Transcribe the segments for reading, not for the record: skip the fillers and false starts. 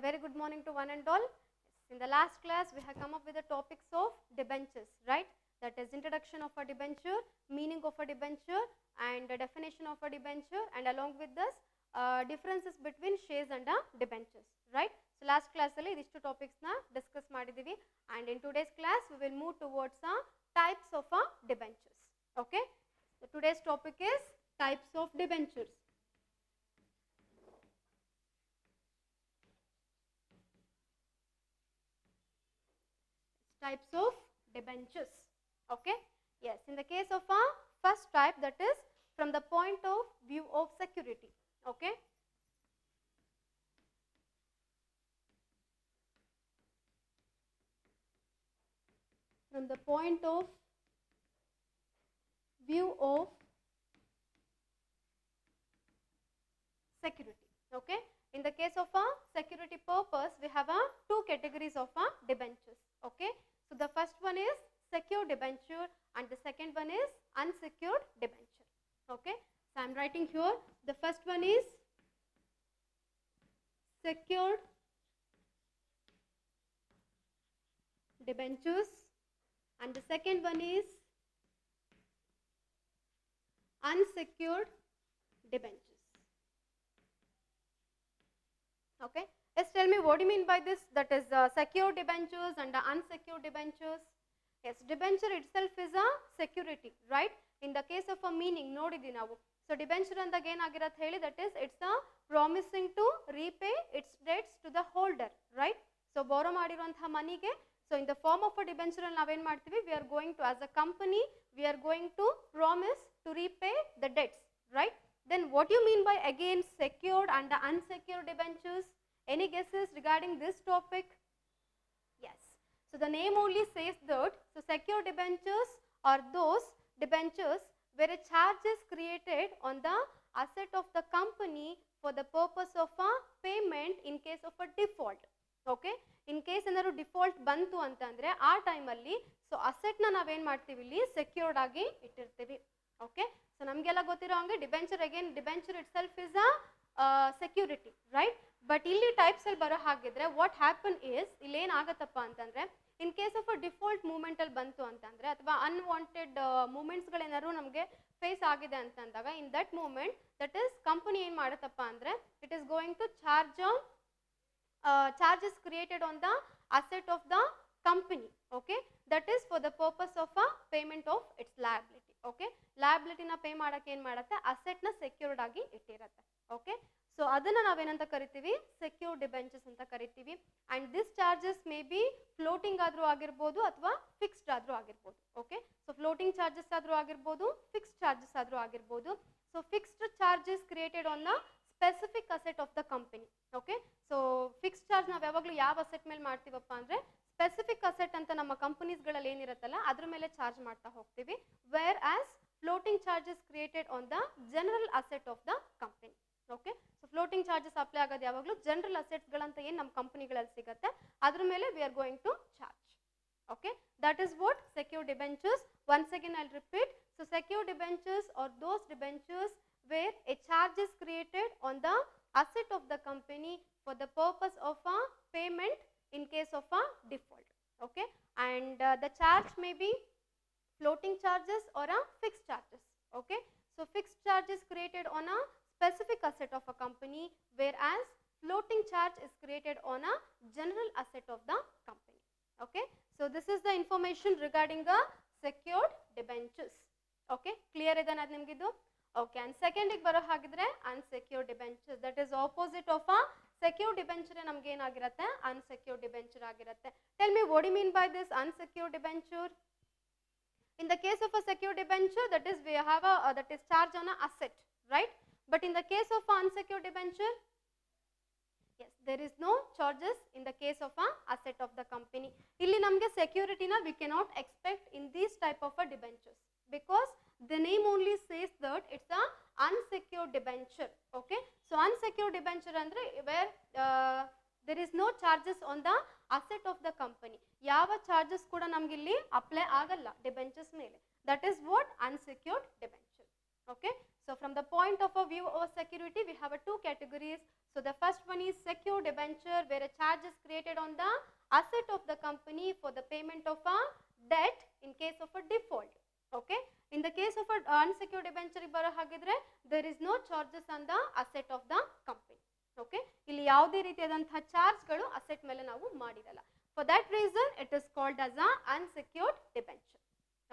A very good morning to one and all. In the last class, we have come up with the topics of debentures, right? That is introduction of a debenture, meaning of a debenture, and the definition of a debenture, and along with this, differences between shares and debentures, right? So last class alli these two topics na discuss ಮಾಡಿದಿವಿ, and in today's class we will move towards types of debentures. Okay? So today's topic is types of debentures. Types of debentures. Okay? Yes, in the case of a first type, that is from the point of view of security. Okay? From the point of view of security. Okay? In the case of a security purpose, we have two categories of debentures. Okay? So the first one is secure debenture and the second one is unsecured debenture. Okay? So I am writing here, the first one is secured debentures and the second one is unsecured debentures. Okay, let's tell me what do you mean by this, that is secure debentures and unsecured debentures. Yes, debenture itself is a security, right? In the case of a meaning nodidi ನಾವು. So debenture ಅಂದಾಗ ಏನಾಗಿರತ್ತೆ ಹೇಳಿ, that is it's a promising to repay its debts to the holder, right? So borrow ಮಾಡಿರುವಂತಹ ಮನಿಗೆ, so in the form of a debenture ಅಲ್ಲಿ ನಾವೇನು ಮಾಡ್ತೀವಿ, we are going to, as a company, we are going to promise to repay the debts, right? Then what do you mean by again secured and unsecured debentures? Any guesses regarding this topic? Yes. So the name only says that, so secure debentures are those debentures where a charge is created on the asset of the company for the purpose of a payment in case of a default. Okay? In case ಏನಾದ್ರು default ಬಂತು ಅಂತಂದ್ರೆ ಆ ಟೈಮಲ್ಲಿ so ಅಸೆಟ್ನ ನಾವೇನು ಮಾಡ್ತೀವಿ ಇಲ್ಲಿ secured ಆಗಿ ಇಟ್ಟಿರ್ತೀವಿ. ಓಕೆ, ಸೊ ನಮಗೆಲ್ಲ ಗೊತ್ತಿರೋ ಹಂಗೆ debenture again debenture it self is a security, right? But ಇಲ್ಲಿ ಟೈಪ್ಸ್ ಅಲ್ಲಿ ಬರೋ ಹಾಗಿದ್ರೆ ವಾಟ್ ಹ್ಯಾಪನ್ ಇಸ್, ಇಲ್ಲಿ ಏನಾಗತ್ತಪ್ಪ ಅಂತಂದ್ರೆ in case of a default movement ಅಲ್ಲಿ ಬಂತು ಅಂತಂದ್ರೆ ಅಥವಾ ಅನ್ವಾಂಟೆಡ್ ಮೂವ್ಮೆಂಟ್ಸ್ಗಳೇನಾದ್ರು ನಮಗೆ ಫೇಸ್ ಆಗಿದೆ ಅಂತಂದಾಗ in that movement that is company ಏನು ಮಾಡುತ್ತಪ್ಪ ಅಂದ್ರೆ it is going to charges created on the asset of the company. Okay, that is for the purpose of a payment of its liability. Okay, liability na pay ಮಾಡಕ್ಕೆ ಏನು ಮಾಡುತ್ತೆ, asset ನ secured ಆಗಿ ಇಟ್ಟಿರುತ್ತೆ. Okay, so ಅದನ್ನ ನಾವೇನಂತ ಕರಿತೀವಿ, secure debentures ಅಂತ ಕರಿತೀವಿ. And this charges may be floating ಆದ್ರೂ ಆಗಿರ್ಬೋದು ಅಥವಾ fixed ಆದ್ರೂ ಆಗಿರ್ಬೋದು. Okay, so floating charges ಆದ್ರೂ ಆಗಿರ್ಬೋದು, fixed charges ಆದ್ರೂ ಆಗಿರ್ಬೋದು. So fixed charges created on the specific asset of the company. Okay, so fixed charge ನಾವು ಯಾವಾಗಲೂ ಯಾವ ಅಸೆಟ್ ಮೇಲೆ ಮಾಡ್ತೀವಪ್ಪ ಅಂದರೆ ಸ್ಪೆಸಿಫಿಕ್ ಅಸೆಟ್ ಅಂತ ನಮ್ಮ ಕಂಪನೀಸ್ಗಳಲ್ಲಿ ಏನಿರುತ್ತಲ್ಲ ಅದ್ರ ಮೇಲೆ ಚಾರ್ಜ್ ಮಾಡ್ತಾ ಹೋಗ್ತೀವಿ. Wear as floating charges created on the general asset of the company. Okay, so floating charges apply ಆಗೋದು ಯಾವಾಗಲೂ ಜನರಲ್ ಅಸೆಟ್ಸ್ಗಳಂತ ಏನು ನಮ್ಮ ಕಂಪನಿಗಳಲ್ಲಿ ಸಿಗುತ್ತೆ ಅದ್ರ ಮೇಲೆ we are going to charge. Okay, that is what secure debentures. Once again I'll repeat, so secure debentures are those debentures where a charge is created on the asset of the company for the purpose of a payment in case of a default. Okay, and the charge may be floating charges or a fixed charges. Okay, so fixed charge is created on a specific asset of a company, whereas floating charge is created on a general asset of the company. Okay, so this is the information regarding the secured debentures. Okay, clear ಇದನ್ನ ಅದು ನಿಮಗಿದು? Okay, and second ಗೆ ಬರೋ ಹಾಗಿದ್ರೆ unsecured debentures, that is opposite of a secure debenture ನಮಗೆ ಏನಾಗಿರುತ್ತೆ, unsecured debenture ಆಗಿರುತ್ತೆ. Tell me what do you mean by this unsecured debenture? In the case of a secure debenture, that is we have a that is charge on a asset, right? But in the case of a unsecured debenture, yes, there is no charges in the case of a asset of the company. ಇಲ್ಲಿ ನಮಗೆ security ನ we cannot expect in these type of a debentures because the name only says that it's a unsecured debenture. Okay, so unsecured debenture andre where there is no charges on the asset of the company. ಯಾವ charges ಕೂಡ ನಮಗೆ ಇಲ್ಲಿ apply ಆಗಲ್ಲ debentures ಮೇಲೆ. That is what unsecured debenture. Okay, so from the point of a view of security we have two categories, So the first one is secure debenture, where a charge is created on the asset of the company for the payment of a debt in case of a default. Okay. In the case of an unsecured debenture baro hagidre, there is no charges on the asset of the company. Okay. ಇಲ್ಲಿ ಯಾವುದೇ ರೀತಿಯಾದಂತಹ ಚಾರ್ಜ್ಗಳು asset ಮೇಲೆ ನಾವು ಮಾಡಿರಲ್ಲ. For that reason, it is called as a unsecured debenture.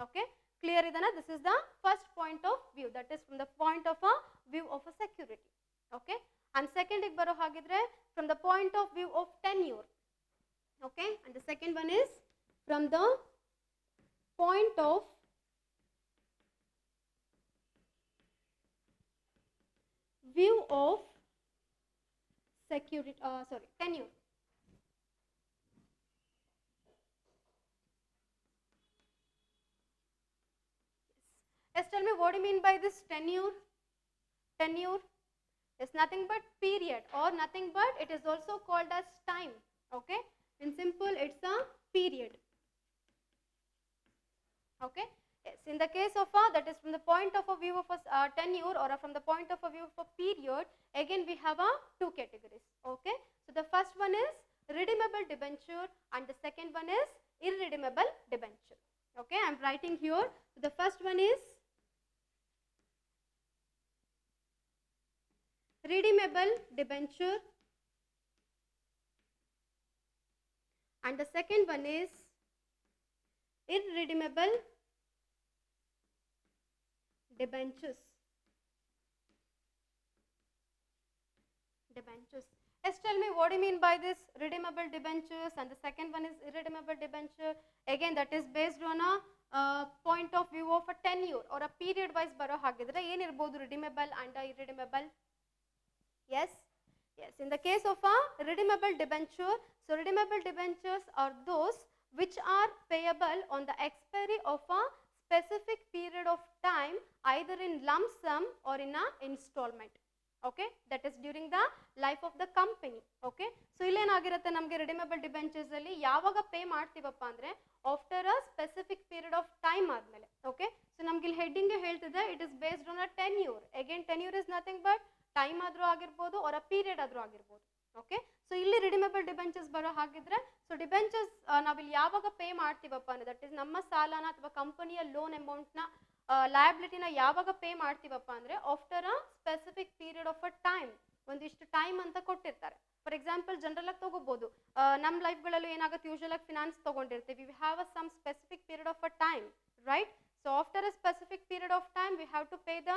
Okay. Clear idana? This is the first point of view, that is from the point of a view of a security. Okay. And second ಗೆ ಬರೋ ಹಾಗಿದ್ರೆ from the point of view of tenure. Okay. And the second one is from the point of view of security, tenure. Yes, tell me, what do you mean by this tenure? Tenure is nothing but period, or nothing but it is also called as time. Okay. In simple, it's a period. Okay. Yes. In the case of a, that is from the point of a view of a tenure, or from the point of a view of a period, again we have a two categories. Okay. So the first one is redeemable debenture and the second one is irredeemable debenture. Okay. I am writing here. So the first one is redeemable debenture and the second one is irredeemable debentures. Yes, tell me, what do you mean by this redeemable debentures and the second one is irredeemable debenture? Again, that is based on a point of view of a tenure or a period wise baro hagidre ಏನು ಇರಬಹುದು redeemable and irredeemable? Yes. Yes, in the case of a redeemable debenture, so redeemable debentures are those which are payable on the expiry of a specific period of time, either in lump sum or in a installment. Okay, that is during the life of the company. Okay, so ಇಲ್ಲಿ ಏನಾಗಿರುತ್ತೆ ನಮಗೆ redeemable debentures ಅಲ್ಲಿ ಯಾವಾಗ pay ಮಾಡ್ತೀವಪ್ಪ ಅಂದ್ರೆ after a specific period of time ಆದ್ಮೇಲೆ. Okay, so ನಮಗೆ ಇಲ್ಲಿ heading ಹೇಳ್ತಿದೆ it is based on a tenure. Again, tenure is nothing but time ಆದ್ರೂ ಆಗಿರ್ಬೋದು or a period ಆದ್ರೂ ಆಗಿರ್ಬೋದು. ಓಕೆ, ಸೊ ಇಲ್ಲಿ ರಿಡಿಮೇಬಲ್ ಡಿಬೆಂಚರ್ಸ್ ಬರೋ ಹಾಗಿದ್ರೆ, ಸೊ ಡಿಬೆಂಚರ್ಸ್ ನಾವಿಲ್ಲಿ ಯಾವಾಗ ಪೇ ಮಾಡ್ತೀವಪ್ಪ ಅಂದ್ರೆ ದಟ್ ಇಸ್ ನಮ್ಮ ಸಾಲನ ಅಥವಾ ಕಂಪನಿಯ ಲೋನ್ ಅಮೌಂಟ್ನ ಲಯಬಿಲಿಟಿನ ಯಾವಾಗ ಪೇ ಮಾಡ್ತೀವಪ್ಪ ಅಂದ್ರೆ after a specific period of a time, ಒಂದಿಷ್ಟು ಟೈಮ್ ಅಂತ ಕೊಟ್ಟಿರ್ತಾರೆ. ಫಾರ್ ಎಕ್ಸಾಂಪಲ್ ಜನರಲ್ ಆಗಿ ತಗೋಬಹುದು, ನಮ್ಮ ಲೈಫ್ಗಳಲ್ಲೂ ಏನಾಗುತ್ತೆ, ಯೂಶುವಲ್ ಆಗಿ ಫಿನಾನ್ಸ್ ತಗೊಂಡಿರ್ತೀವಿ, we have a some specific period of a time, right? So after a specific period of time we have to pay the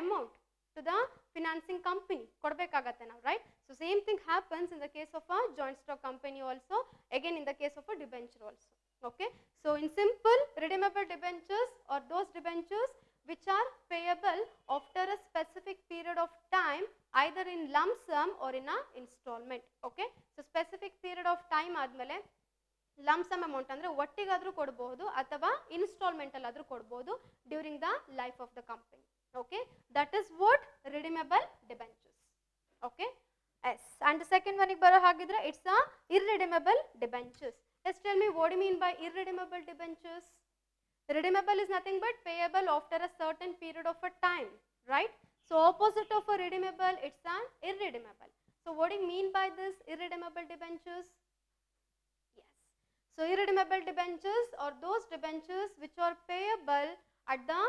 amount to the financing company kodbekagate now, right? So same thing happens in the case of a joint stock company also, again in the case of a debenture also. Okay, so in simple, redeemable debentures are those debentures which are payable after a specific period of time, either in lump sum or in a installment. Okay, so specific period of time ಆದ್ಮೇಲೆ lump some amount ಅಂದ್ರೆ ಒಟ್ಟಿಗಾದ್ರೂ ಕೊಡಬಹುದು ಅಥವಾ instalment ಅಲ್ಲಿ ಆದ್ರೂ ಕೊಡಬಹುದು during the life of the company. Okay, that is what redeemable debentures. Okay, yes. And the second one baro hagidre it's a irredeemable debentures. Let's tell me, what do you mean by irredeemable debentures? Redeemable is nothing but payable after a certain period of a time, right? So opposite of a redeemable, it's an irredeemable. So what do you mean by this irredeemable debentures? Yes. So irredeemable debentures are those debentures which are payable at the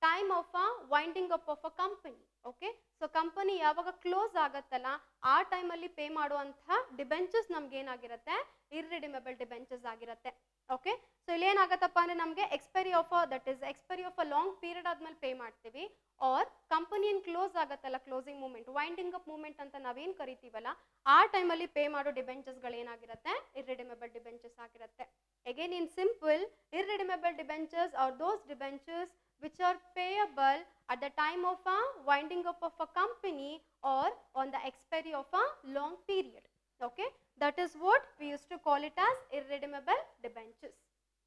time of a winding up of a company. Okay, so company ಯಾವಾಗ close ಆಗುತ್ತಲ್ಲ ಆ time ಅಲ್ಲಿ pay ಮಾಡುವಂತಹ debentures ನಮ್ಗೆ ಏನಾಗಿರುತ್ತೆ, irredeemable debentures ಆಗಿರುತ್ತೆ. Okay, so ಇಲ್ಲಿ ಏನಾಗತ್ತಪ್ಪ ಅಂದ್ರೆ ನಮಗೆ expiry of that is expiry of a long period ಆದ್ಮೇಲೆ ಪೇ ಮಾಡ್ತೀವಿ, ಆರ್ ಕಂಪನಿ ಏನ್ ಕ್ಲೋಸ್ ಆಗತ್ತಲ್ಲ, closing moment, winding up moment ಅಂತ ನಾವೇನ್ ಕರಿತೀವಲ್ಲ ಆ ಟೈಮ್ ಅಲ್ಲಿ ಪೇ ಮಾಡೋ ಡಿಬೆಂಚರ್ಸ್ ಗಳು ಏನಾಗಿರುತ್ತೆ, ಇರ್ರಿಡಿಮೇಬಲ್ ಡಿಬೆಂಚರ್ಸ್ ಆಗಿರುತ್ತೆ. Again in simple, irredeemable debentures are those debentures which are payable at the time of a winding up of a company or on the expiry of a long period. Okay, that is what we used to call it as irredeemable debentures.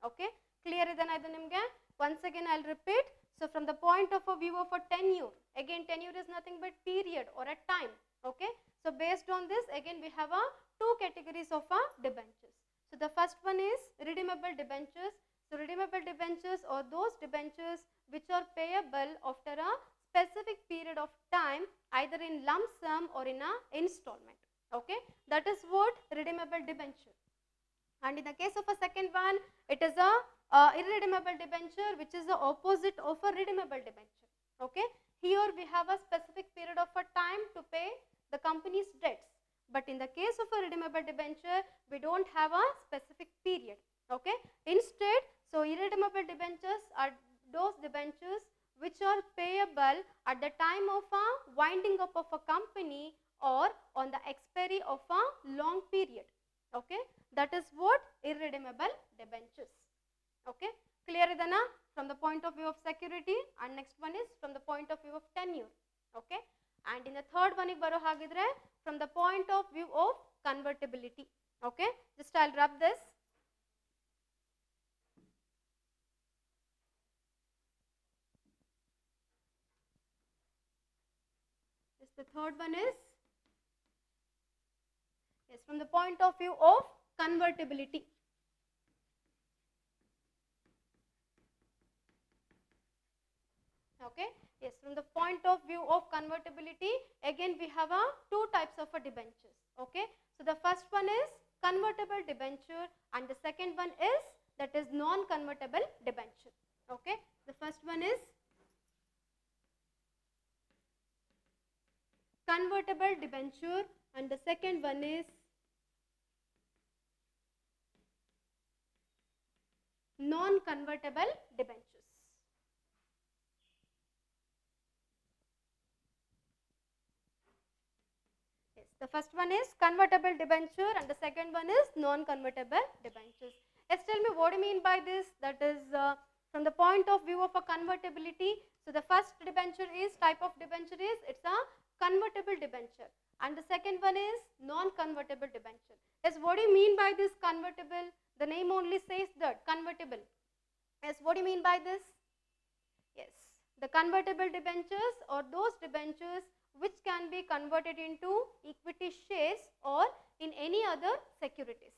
Okay, clear idana idu nimge? Once again I'll repeat. So from the point of a view of a tenure, again tenure is nothing but period or a time. Okay, so based on this again we have a two categories of a debentures. So the first one is redeemable debentures. So redeemable debentures are those debentures which are payable after a specific period of time either in lump sum or in a installment. Okay, that is what redeemable debenture. And in the case of a second one, it is a irredeemable debenture, which is the opposite of a redeemable debenture. Okay, here we have a specific period of a time to pay the company's debts, but in the case of a redeemable debenture, we don't have a specific period. Okay, instead, so irredeemable debentures are those debentures which are payable at the time of a winding up of a company or on the expiry of a long period. Okay, that is what irredeemable debentures. Okay, clear idana from the point of view of security, and next one is from the point of view of tenure. Okay, and in the third one ಗೆ ಬರೋ ಹಾಗಿದ್ರೆ from the point of view of convertibility. Okay, just I'll rub this. The third one is, yes, from the point of view of convertibility. Okay, yes, from the point of view of convertibility, again we have two types of debentures. Okay, so the first one is convertible debenture and the second one is, that is, non-convertible debenture. Okay, the first one is convertible debenture and the second one is non-convertible debentures. Yes, the first one is convertible debenture and the second one is non-convertible debentures. Yes, tell me what do you mean by this? That is from the point of view of a convertibility. So the first debenture is, type of debenture is, it's a convertible debenture, and the second one is non-convertible debenture. Yes, what do you mean by this convertible? The name only says that convertible. Yes, what do you mean by this? Yes, the convertible debentures or those debentures which can be converted into equity shares or in any other securities.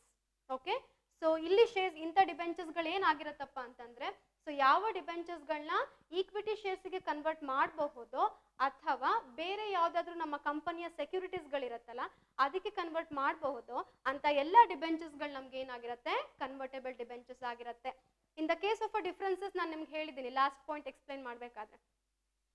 Okay, so ಇಲ್ಲಿ shares ಇಂಥ debentures ಗಳು ಏನಾಗಿರುತ್ತಪ್ಪ ಅಂತಂದ್ರೆ, so ಯಾವ debentures ಗಳನ್ನ equity shares ಗೆ convert ಮಾಡಬಹುದೋ ಅಥವಾ ಬೇರೆ ಯಾವುದಾದ್ರೂ ನಮ್ಮ ಕಂಪನಿಯ ಸೆಕ್ಯೂರಿಟೀಸ್ ಗಳಿರುತ್ತಲ್ಲ ಅದಕ್ಕೆ ಕನ್ವರ್ಟ್ ಮಾಡಬಹುದು ಅಂತ ಎಲ್ಲ ಡಿಬೆಂಚರ್ಸ್ ಗಳು ನಮ್ಗೆ ಏನಾಗಿರುತ್ತೆ, ಕನ್ವರ್ಟೇಬಲ್ ಡಿಬೆಂಚರ್ಸ್ ಆಗಿರುತ್ತೆ. In the case of a differences ನಾನು ನಿಮ್ಗೆ ಹೇಳಿದ್ದೀನಿ ಲಾಸ್ಟ್ ಪಾಯಿಂಟ್ ಎಕ್ಸ್ಪ್ಲೈನ್ ಮಾಡಬೇಕಾದ್ರೆ,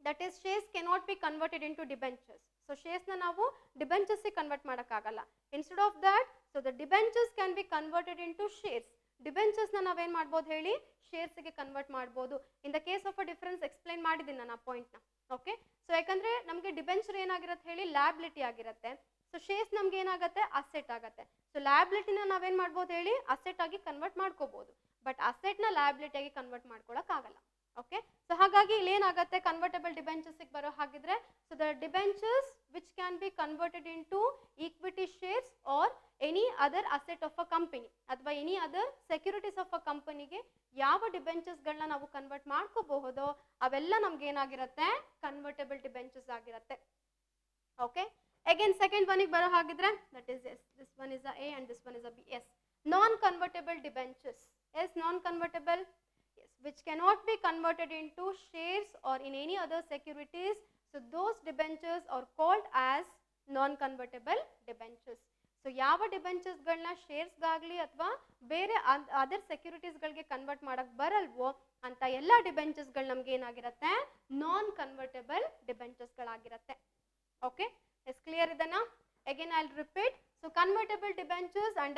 that is shares cannot be converted into debentures. So shares na navu debentures se convert madakagalla. Instead of that, so the debentures can be converted into shares. Debentures na navu en madbodu heli, shares ge convert madbodu. In the case of a difference explain madidini nanu point na. Okay, so yakandre namge debenture enagirutte heli liability ಆಗಿರುತ್ತೆ. So shares ನಮಗೆ ಏನಾಗುತ್ತೆ, asset ಆಗುತ್ತೆ. So ಲಯಬಿಲಿಟಿನ ನಾವೇನು ಮಾಡ್ಬೋದು ಹೇಳಿ, asset ಆಗಿ convert ಮಾಡ್ಕೋಬಹುದು. But ಅಸೆಟ್ನ liability ಆಗಿ ಕನ್ವರ್ಟ್ ಮಾಡ್ಕೊಳಕ್ ಆಗಲ್ಲ. ಓಕೆ, ಸೊ ಹಾಗಾಗಿ ಇಲ್ಲಿ ಏನಾಗುತ್ತೆ, ಕನ್ವರ್ಟಬಲ್ ಡಿಬೆಂಚರ್ಸ್ ಬರೋ ಹಾಗಿದ್ರೆ, so the debentures which can be converted into equity shares or any other asset of a company ಅಥವಾ any other securities of a ಕಂಪನಿಗೆ ಯಾವ ಡಿಬೆಂಚರ್ಸ್ಗಳನ್ನ ನಾವು ಕನ್ವರ್ಟ್ ಮಾಡ್ಕೋಬಹುದೋ ಅವೆಲ್ಲ ನಮ್ಗೆ ಏನಾಗಿರುತ್ತೆ, ಕನ್ವರ್ಟಬಲ್ ಡಿಬೆಂಚರ್ಸ್ ಆಗಿರುತ್ತೆ. ಓಕೆ, again second one ಗೆ ಬರೋ ಹಾಗಿದ್ರೆ, that is yes, this one is a A and this one is a B. Yes, non convertible debentures. Yes, non convertible, yes, which cannot be converted into shares or in any other securities. So those debentures are called as non convertible debentures. So ಯಾವ debentures ಗಳನ್ನ shares ಗಾಗ್ಲಿ ಅಥವಾ ಬೇರೆ other securities ಗಳಿಗೆ convert ಮಾಡಕ್ ಬರಲ್ವೋ ಅಂತ ಎಲ್ಲ debentures ಗಳು ನಮ್ಗೆ ಏನಾಗಿರುತ್ತೆ, ನಾನ್ ಕನ್ವರ್ಟಬಲ್ ಡಿಬೆಂಚರ್ಸ್ ಗಳಾಗಿರುತ್ತೆ. Okay, is clear idana? Again I'll repeat. So convertible debentures and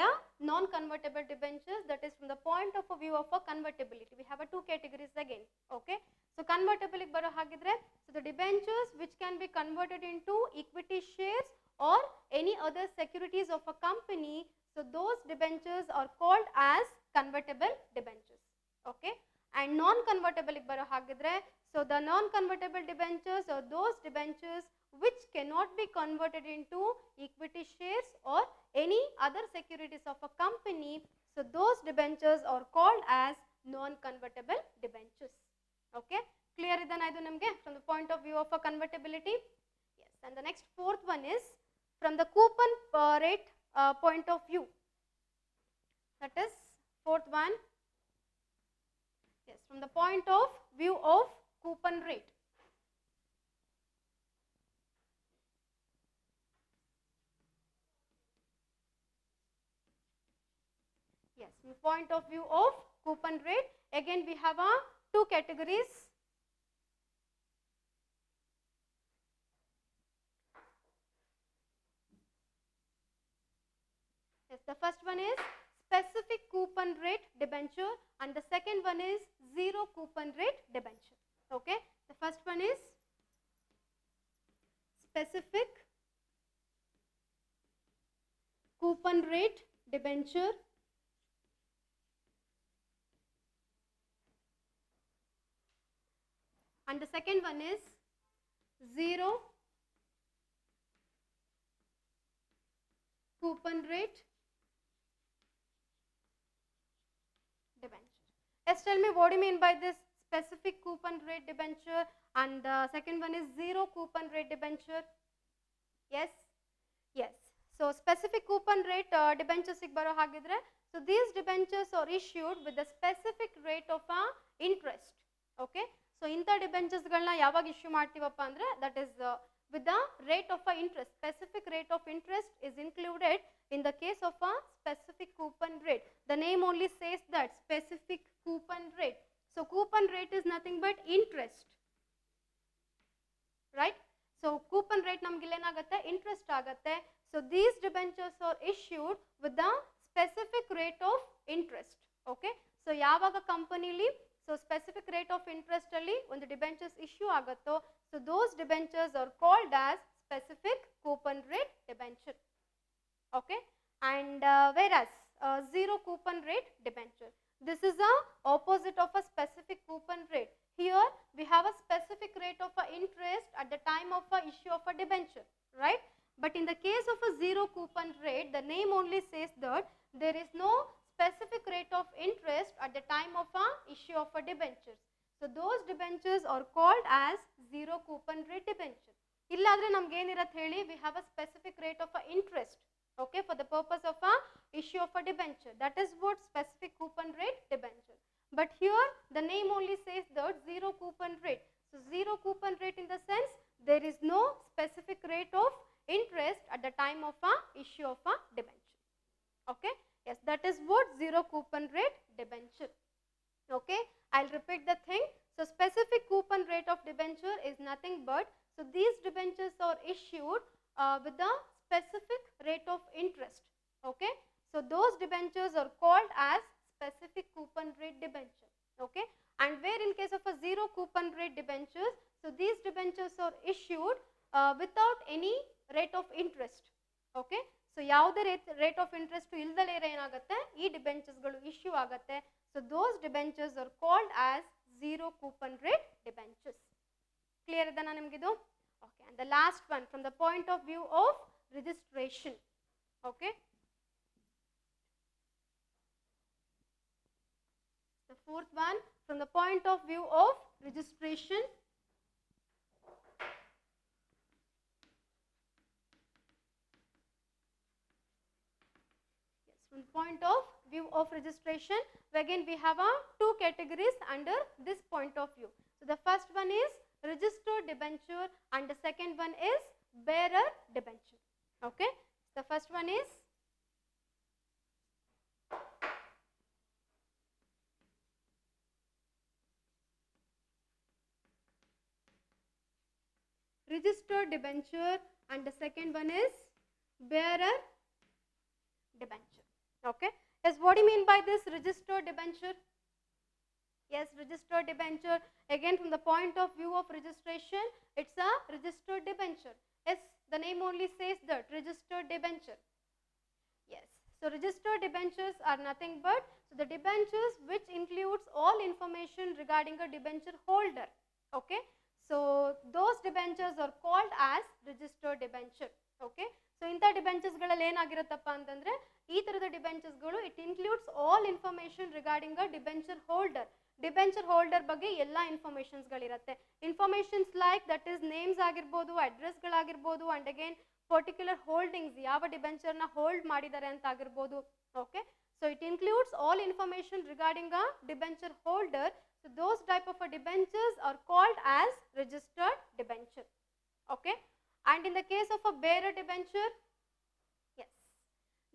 non-convertible debentures, that is from the point of view of a convertibility. We have two categories again. Okay, so convertible ಗೆ ಬರೋ ಹಾಗಿದ್ರೆ, so the debentures which can be converted into equity shares or any other securities of a company, so those debentures are called as convertible debentures. Okay, and non-convertible ಗೆ ಬರೋ ಹಾಗಿದ್ರೆ, so the non-convertible debentures or those debentures which cannot be converted into equity shares or any other securities of a company, so those debentures are called as non-convertible debentures. Okay, clear idana idu namge from the point of view of a convertibility? Yes, and the next fourth one is from the coupon rate point of view. That is fourth one. Yes, from the point of view of coupon rate. Yes, from point of view of coupon rate, again we have two categories. Yes, the first one is specific coupon rate debenture and the second one is zero coupon rate debenture. Okay, the first one is specific coupon rate debenture and the second one is zero coupon rate debenture. Yes, tell me what do you mean by this specific coupon rate debenture and the second one is zero coupon rate debenture? Yes, yes. So specific coupon rate debentures ಗೆ ಬರೋ ಹಾಗಿದ್ರೆ, so these debentures are issued with the specific rate of interest. Okay, so ಇಂಥ debentures ಗಳನ್ನ ಯಾವಾಗ issue ಮಾಡ್ತೀವಪ್ಪ ಅಂದ್ರೆ, that is with the rate of interest. Specific rate of interest is included in the case of a specific coupon rate. The name only says that specific coupon rate. So coupon rate is nothing but interest, right? So coupon rate ನಮ್ಗೆ ಇಲ್ಲೇನಾಗುತ್ತೆ, interest ಆಗುತ್ತೆ. So these debentures are issued with the specific rate of interest. Okay, so ಯಾವಾಗ ಕಂಪನಿಲಿ so specific rate of interest ಅಲ್ಲಿ ಒಂದು debentures issue ಆಗುತ್ತೋ, so those debentures are called as specific coupon rate debenture. Okay, and whereas zero coupon rate debenture, this is the opposite of a specific coupon rate. Here we have a specific rate of interest at the time of issue of a debenture, right? But in the case of a zero coupon rate, the name only says that there is no specific rate of interest at the time of issue of a debenture. So those debentures are called as zero coupon rate debenture. ಇಲ್ಲಾದ್ರೆ ನಮ್ಗೆ ಏನಿರತ್ತೆ ಹೇಳಿ, we have a specific rate of interest, okay, for the purpose of issue of a debenture. That is what specific coupon rate debenture. But here the name only says that zero coupon rate. So zero coupon rate in the sense there is no specific rate of interest at the time of issue of a debenture. Okay, yes, that is what zero coupon rate debenture. Okay, I'll repeat the thing. So specific coupon rate of debenture is nothing but, so these debentures are issued with the specific rate of interest. Okay, so those debentures are called as specific coupon rate debenture. Okay, and where in case of a zero coupon rate debentures, so these debentures are issued without any rate of interest. Okay, so ಯಾವುದೇ rate of interest ಇಲ್ದಲೇ ಏನಾಗುತ್ತೆ, ಈ debentures ಗಳು issue ಆಗುತ್ತೆ. So those debentures are called as zero coupon rate debentures. Clear ಇದನಾ ನಿಮಗಿದು? Okay, and the last one from the point of view of registration. Okay, the fourth one from the point of view of registration. Yes, from the point of view of registration, again we have two categories under this point of view. So the first one is registered debenture and the second one is bearer debenture. Okay, the first one is registered debenture and the second one is bearer debenture. Okay, yes, what do you mean by this registered debenture? Yes, registered debenture, again from the point of view of registration, it's a registered debenture. Yes, the name only says that registered debenture. Yes, so registered debentures are nothing but, so the debentures which includes all information regarding a debenture holder. Okay, so those debentures are called as registered debenture. Okay, so ಇಂಥ debentures ಗಳಲ್ಲಿ ಏನಾಗಿರುತ್ತಪ್ಪ ಅಂತಂದ್ರೆ, ಈ ತರದ debentures ಗಳು it includes all information regarding a debenture holder. Debenture holder ಬಗ್ಗೆ ಎಲ್ಲ informations ಗಳಿರುತ್ತೆ. Informations like that is names ಆಗಿರ್ಬೋದು, ಅಡ್ರೆಸ್ಗಳಾಗಿರ್ಬೋದು, ಅಂಡ್ ಅಗೇನ್ ಪರ್ಟಿಕ್ಯುಲರ್ ಹೋಲ್ಡಿಂಗ್ಸ್, ಯಾವ ಡಿಬೆಂಚರ್ನ ಹೋಲ್ಡ್ ಮಾಡಿದ್ದಾರೆ ಅಂತ ಆಗಿರ್ಬೋದು. Okay, so it includes all information regarding a debenture holder. So those type of debentures are called as registered debenture. Okay, and in the case of a bearer debenture, yes,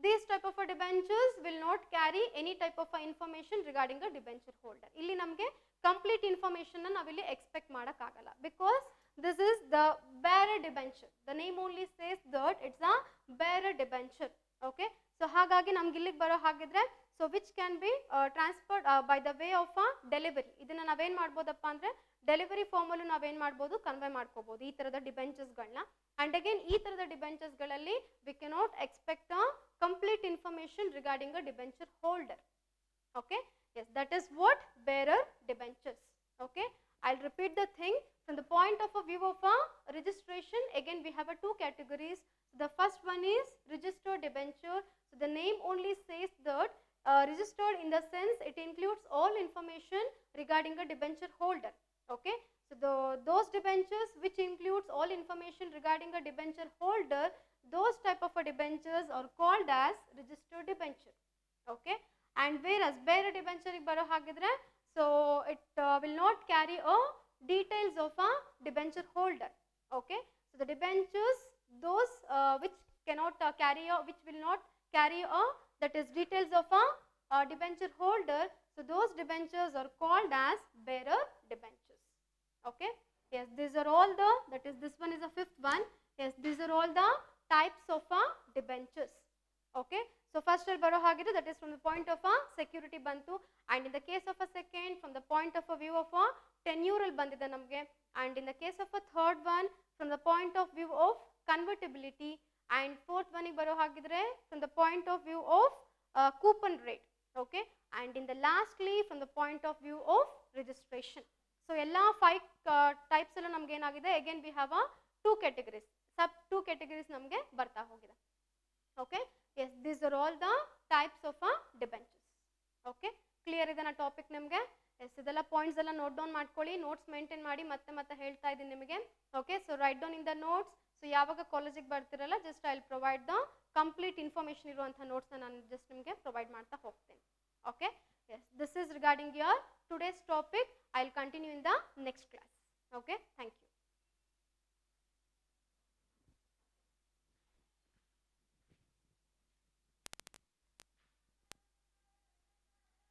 These type of debentures will not carry any type of information regarding a debenture holder. ಇಲ್ಲಿ ನಮಗೆ complete information ನಾವಿಲ್ಲಿ expect ಮಾಡಕ್ಕಾಗಲ್ಲ, because this is the bearer debenture. The name only says that it's a bearer debenture. Okay, so ಹಾಗಾಗಿ ನಮ್ಗೆ ಇಲ್ಲಿಗೆ ಬರೋ ಹಾಗಿದ್ರೆ, so which can be transferred by the way of a delivery. ಇದನ್ನ ನಾವೇನ್ ಮಾಡ್ಬೋದಪ್ಪ ಅಂದ್ರೆ ಡೆಲಿವರಿ ಫಾರ್ಮ್ ಅಲ್ಲೂ ನಾವೇನ್ ಮಾಡ್ಬೋದು, ಕನ್ವೆ ಮಾಡ್ಕೋಬಹುದು ಈ ತರದ ಡಿಬೆಂಚರ್ಸ್ ಗಳನ್ನ. ಅಂಡ್ ಅಗೇನ್ ಈ ತರದ ಡಿಬೆಂಚರ್ಸ್ ಗಳಲ್ಲಿ we cannot expect a complete information regarding a debenture holder. Okay, yes, that is what bearer debentures. Okay, I'll repeat the thing. From the point of a view of a registration, again we have a two categories. The first one is registered debenture. So the name only says that registered in the sense it includes all information regarding a debenture holder. Okay, so those debentures which includes all information regarding a debenture holder, those type of a debentures are called as registered debenture. Okay, and whereas bearer debenture ಗೆ ಬರೋ ಹಾಗಿದ್ರೆ, so it will not carry a details of a debenture holder. Okay, so the debentures those which cannot carry a, which will not carry a, that is details of a debenture holder, so those debentures are called as bearer debentures. Okay, yes, these are all the, that is this one is a fifth one. Yes, these are all the types of debentures. Okay, so first al baro hagide, that is from the point of a security bantu, and in the case of a second from the point of a view of a tenure al bandide namge, and in the case of a third one from the point of view of convertibility, and fourth one ಗೆ ಬರೋ ಹಾಗಿದ್ರೆ from the point of view of coupon rate. Okay, and in the lastly from the point of view of registration. So ಎಲ್ಲ 5 types ಎಲ್ಲ ನಮಗೆ ಏನಾಗಿದೆ, again we have a 2 categories, sub 2 categories ನಮಗೆ ಬರ್ತಾ ಹೋಗಿದೆ. Okay, yes, these are all the types of debentures. Okay, clear ಇದನ್ನ topic ನಿಮಗೆ? Yes, ಇದೆಲ್ಲ ಪಾಯಿಂಟ್ಸ್ ಎಲ್ಲ ನೋಟ್ ಡೌನ್ ಮಾಡ್ಕೊಳ್ಳಿ, ನೋಟ್ಸ್ ಮೇಂಟೈನ್ ಮಾಡಿ, ಮತ್ತೆ ಹೇಳ್ತಾ ಇದ್ದೀನಿ ನಿಮಗೆ. Okay, so write down in the notes. So ಯಾವಾಗ ಕಾಲೇಜಿಗೆ ಬರ್ತಿರಲ್ಲ, just I will provide the complete information ಇರುವಂಥ ನೋಟ್ಸ್ನ ನಾನು ಜಸ್ಟ್ ನಿಮಗೆ ಪ್ರೊವೈಡ್ ಮಾಡ್ತಾ ಹೋಗ್ತೇನೆ. Okay, yes, this is regarding your today's topic. I will continue in the next class. Okay, thank you.